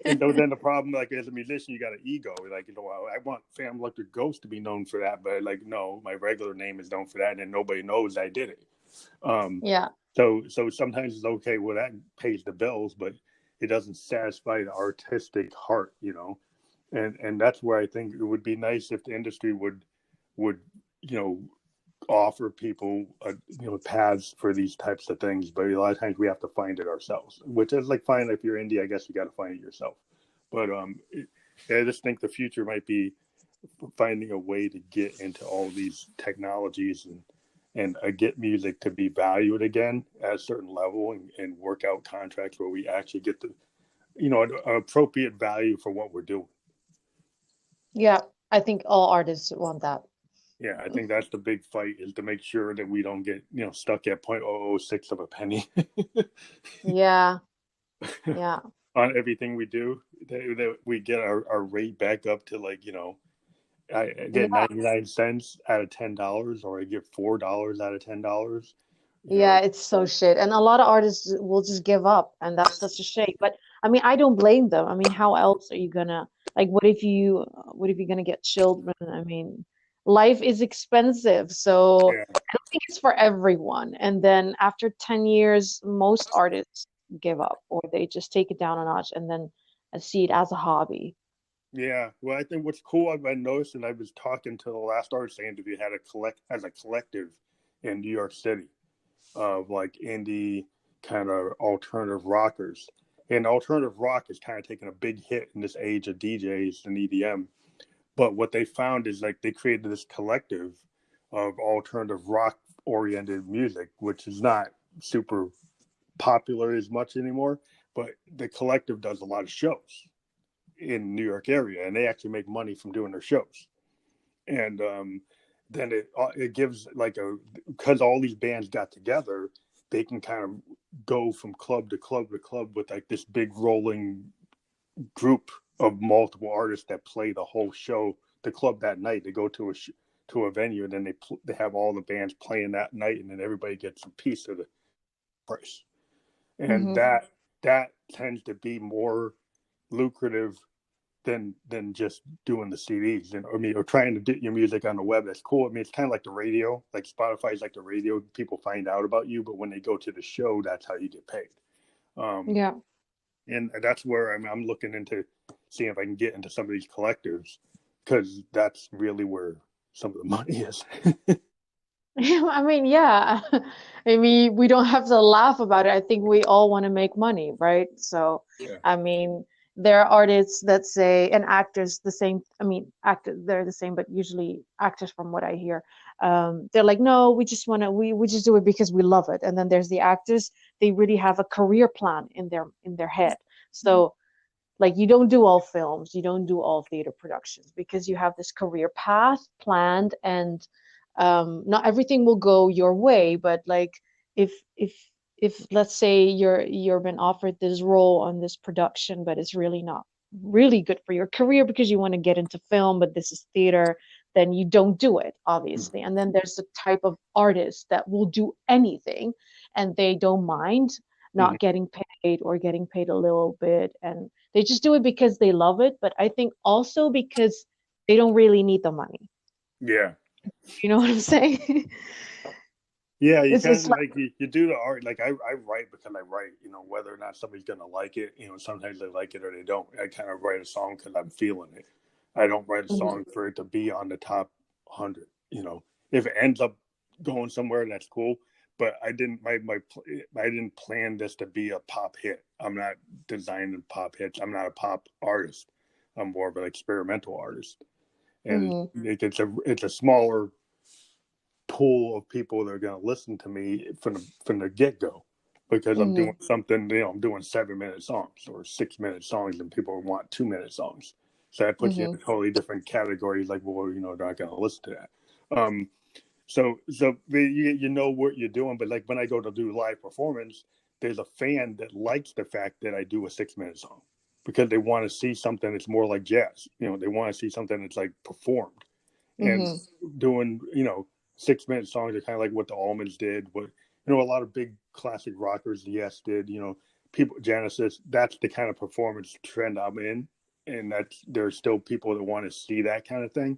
And then the problem, like as a musician, you got an ego. Like, I want Phantom Electric Ghost to be known for that, but like, no, my regular name is known for that, and nobody knows I did it. Um, Yeah. so sometimes it's okay. Well, that pays the bills, but it doesn't satisfy the artistic heart. And that's where I think it would be nice if the industry would you know offer people paths for these types of things. But a lot of times we have to find it ourselves, which is like fine if you're indie, I guess you got to find it yourself. But I just think the future might be finding a way to get into all these technologies and get music to be valued again at a certain level and work out contracts where we actually get the an appropriate value for what we're doing. Yeah, I think all artists want that. Yeah, I think that's the big fight is to make sure that we don't get stuck at 0.006 of a penny Yeah, yeah, on everything we do. That we get our rate back up to like I get yeah. 99 cents out of $10, or I get $4 out of $10. You Yeah, know, it's so shit. And a lot of artists will just give up, and that's such a shame. But I mean, I don't blame them. I mean, how else are you gonna like what if you're gonna get children? I mean, life is expensive, so yeah, I don't think it's for everyone. And then after 10 years, most artists give up or they just take it down a notch and then see it as a hobby. yeah. Well, I think what's cool I've noticed, and I was talking to the last artist I interviewed had a collective in New York City of like indie kind of alternative rockers. And alternative rock is kind of taking a big hit in this age of DJs and EDM. But what they found is like they created this collective of alternative rock oriented music, which is not super popular as much anymore. But the collective does a lot of shows in New York area, and they actually make money from doing their shows. And then it gives like because all these bands got together, they can kind of go from club to club to club with like this big rolling group of multiple artists that play the whole show, the club that night. They go to a venue, and then they have all the bands playing that night, and then everybody gets a piece of the price. And Hmm. that tends to be more lucrative than just doing the CDs. And I mean, or trying to get your music on the web. That's cool. I mean, it's kind of like the radio. Like Spotify's like the radio. People find out about you, but when they go to the show, that's how you get paid. Um, Yeah. and that's where I'm looking into seeing if I can get into some of these collectives, because that's really where some of the money is. I mean, yeah. I mean, we don't have to laugh about it. I think we all want to make money, right? So, Yeah. I mean, there are artists that say, and actors the same. I mean, actors they're the same, but usually actors, from what I hear, they're like, no, we just want to, we just do it because we love it. And then there's the actors, they really have a career plan in their head. So like you don't do all films, you don't do all theater productions because you have this career path planned, and not everything will go your way. But like if if if let's say you're been offered this role on this production, but it's really not really good for your career because you want to get into film, but this is theater, then you don't do it, obviously. And then there's the type of artist that will do anything and they don't mind Mhm. not getting paid or getting paid a little bit, and they just do it because they love it, but I think also because they don't really need the money. Yeah. You know what I'm saying? Yeah, you It's kind of like, like you do the art. Like I write because I write, whether or not somebody's gonna like it. Sometimes they like it or they don't. I kind of write a song because I'm feeling it. I don't write a mhm, song for it to be on the top 100. If it ends up going somewhere, that's cool. But I didn't plan this to be a pop hit. I'm not designing pop hits. I'm not a pop artist. I'm more of an experimental artist, and mhm, it's a smaller pool of people that are going to listen to me from the get go, because I'm doing mhm, something. I'm doing 7 minute songs or 6 minute songs, and people want 2 minute songs. So that puts you in mhm, a totally different category. Like, well, they're not going to listen to that. So you know what you're doing, but like when I go to do live performance, there's a fan that likes the fact that I do a 6 minute song because they want to see something that's more like jazz. They want to see something that's like performed, and mhm, doing 6 minute songs are kind of like what the Almonds did, what a lot of big classic rockers, Yes, did. People, Genesis. That's the kind of performance trend I'm in, and that's there's still people that want to see that kind of thing,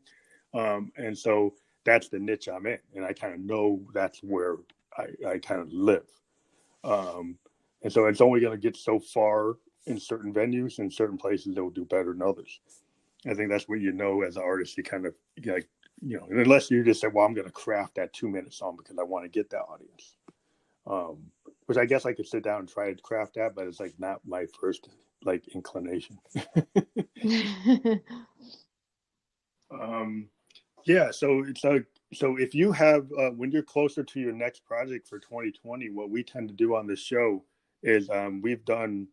and so that's the niche I'm in, and I kind of know that's where I kind of live, um, and so it's only going to get so far in certain venues and certain places that will do better than others. I think that's what as an artist. You kind of like, unless you just say, "Well, I'm going to craft that 2 minute song because I want to get that audience," which I guess I could sit down and try to craft that, but it's like not my first like inclination. um, yeah, so it's like, so if you have when you're closer to your next project for 2020, what we tend to do on this show is we've done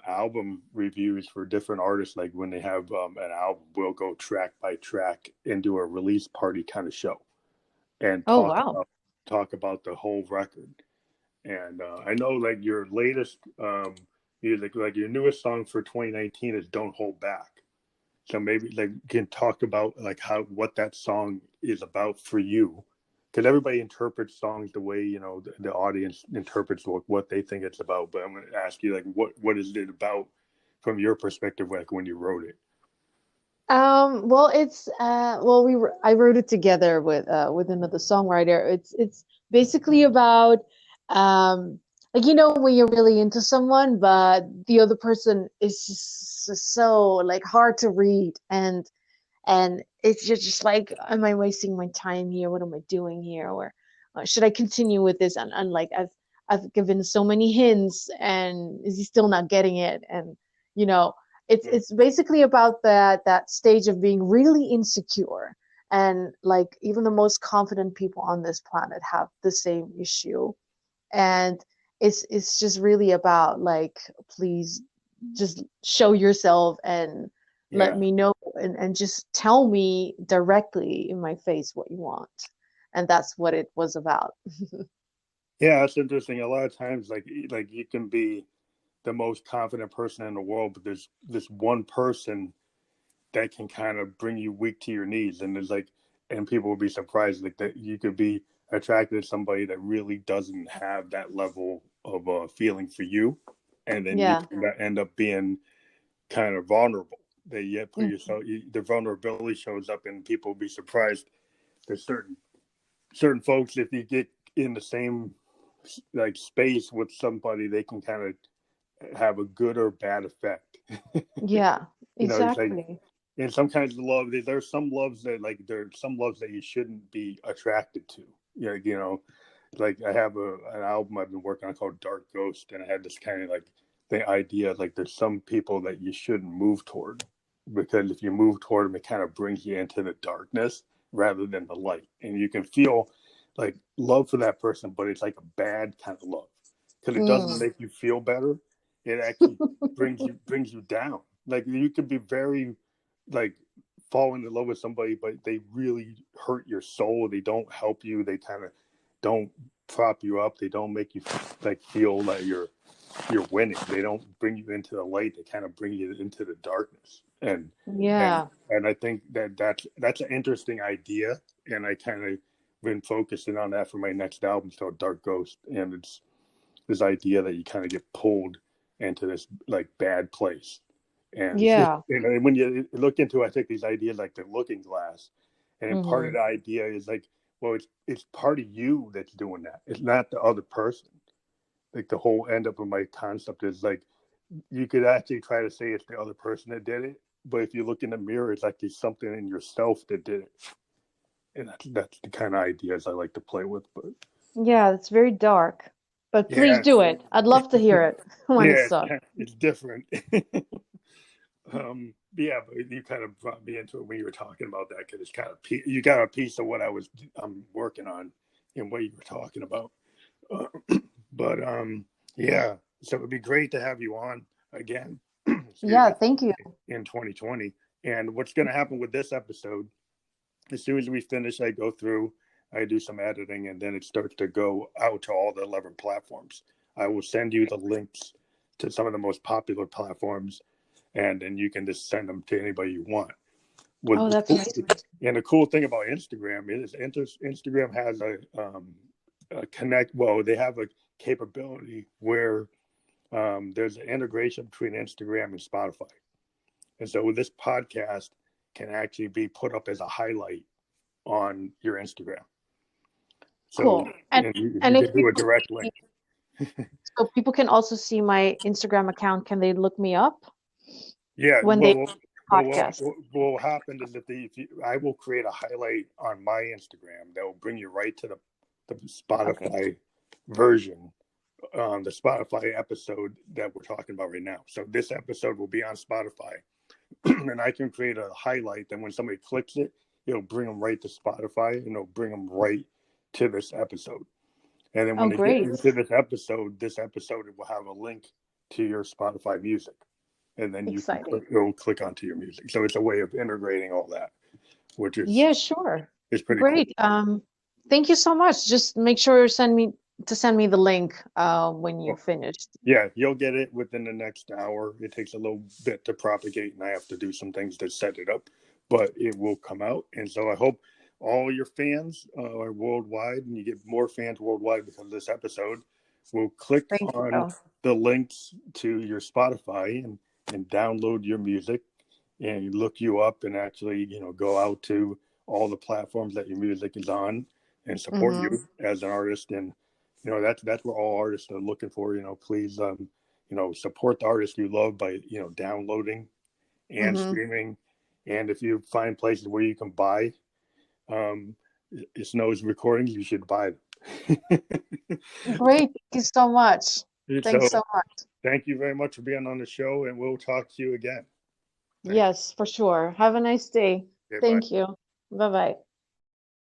album reviews for different artists. Like when they have an album, we'll go track by track and do a release party kind of show and Oh, wow. talk about the whole record. And I know like your latest music, like your newest song for 2019 is "Don't Hold Back." So maybe like you can talk about like how what that song is about for you, because everybody interprets songs the way the audience interprets what they think it's about. But I'm going to ask you like what is it about from your perspective, like when you wrote it? Well, it's well, I wrote it together with another songwriter. It's basically about like when you're really into someone, but the other person is just so like hard to read, and it's just like, am I wasting my time here? What am I doing here? Or should I continue with this? And like I've given so many hints, and is he still not getting it? And you know, it's basically about that stage of being really insecure. And like even the most confident people on this planet have the same issue. And it's just really about like, please just show yourself and let Yeah, me know, and just tell me directly in my face what you want. And that's what it was about. yeah, that's interesting. A lot of times, like you can be the most confident person in the world, but there's this one person that can kind of bring you weak to your knees, and there's like, and people will be surprised like that you could be attracted to somebody that really doesn't have that level of feeling for you, and then you Yeah. can end up being kind of vulnerable. That you put Mm. yourself, the vulnerability shows up, and people will be surprised. There's certain folks, if you get in the same like space with somebody, they can kind of have a good or bad effect. Yeah, It's like exactly. in some kinds of love, there's some loves that like there's some loves that you shouldn't be attracted to. Yeah, like I have an album I've been working on called Dark Ghost, and I had this kind of like the idea like there's some people that you shouldn't move toward, because if you move toward them, it kind of brings you into the darkness rather than the light, and you can feel like love for that person, but it's like a bad kind of love because it doesn't Mm. make you feel better. It actually brings you down. Like you could be very like falling in love with somebody, but they really hurt your soul. They don't help you. They kind of don't prop you up. They don't make you like feel like you're winning. They don't bring you into the light. They kind of bring you into the darkness. And Yeah. and I think that's an interesting idea. And I kind of been focusing on that for my next album. It's called Dark Ghost, and it's this idea that you kind of get pulled into this like bad place. And, Yeah. and when you look into, I think these ideas like the looking glass, and part of Hmm. the idea is like, well, it's part of you that's doing that. It's not the other person. Like the whole end up of my concept is like you could actually try to say it's the other person that did it, but if you look in the mirror, it's like there's something in yourself that did it, and that's the kind of ideas I like to play with. But Yeah, it's very dark. But please yeah, do it. I'd love to hear it when yeah, it's done. it's different. Yeah, but you kind of brought me into it when you were talking about that because it's kind of you got a piece of what I'm working on and what you were talking about. Uh, but yeah, so it'd be great to have you on again. Excuse Yeah, me, thank you. in 2020. And what's going to happen with this episode? As soon as we finish, I go through, I do some editing, and then it starts to go out to all the 11 platforms. I will send you the links to some of the most popular platforms, and then you can just send them to anybody you want. Oh, that's amazing. And the cool thing about Instagram is Instagram has a connect. Well, they have a capability where there's an integration between Instagram and Spotify, and so this podcast can actually be put up as a highlight on your Instagram. So Cool. and And you if can do a people direct link. see, so people can also see my Instagram account, can they look me up Yeah, when they podcast? what will happen is I will create a highlight on my Instagram that will bring you right to the Okay. Spotify version the Spotify episode that we're talking about right now. So this episode will be on Spotify, and I can create a highlight. Then when somebody clicks it, it'll bring them right to Spotify, and it'll bring them right to this episode. And then when Oh, they get great. into this episode will have a link to your Spotify music, and then you can Exciting. click. It'll click onto your music. So it's a way of integrating all that, which Yeah, sure. is pretty cool. Great. Thank you so much. Just make sure you send me the link when you're Well, finished. yeah, you'll get it within the next hour. It takes a little bit to propagate, and I have to do some things to set it up, but it will come out. And so I hope all your fans are worldwide, and you get more fans worldwide because of this episode. Will click Thank on you. the links to your Spotify and download your music and look you up and actually, go out to all the platforms that your music is on and support Mm-hmm. you as an artist. And that's what all artists are looking for. Please, support the artists you love by downloading and Mm-hmm. streaming. And if you find places where you can buy um, Shno's recordings, you should buy them. Great. Thank you so much. Thanks So so much. thank you very much for being on the show, and we'll talk to you again. Thank Yes, for sure. Have a nice day. you. Okay, bye. Thank you. Bye-bye.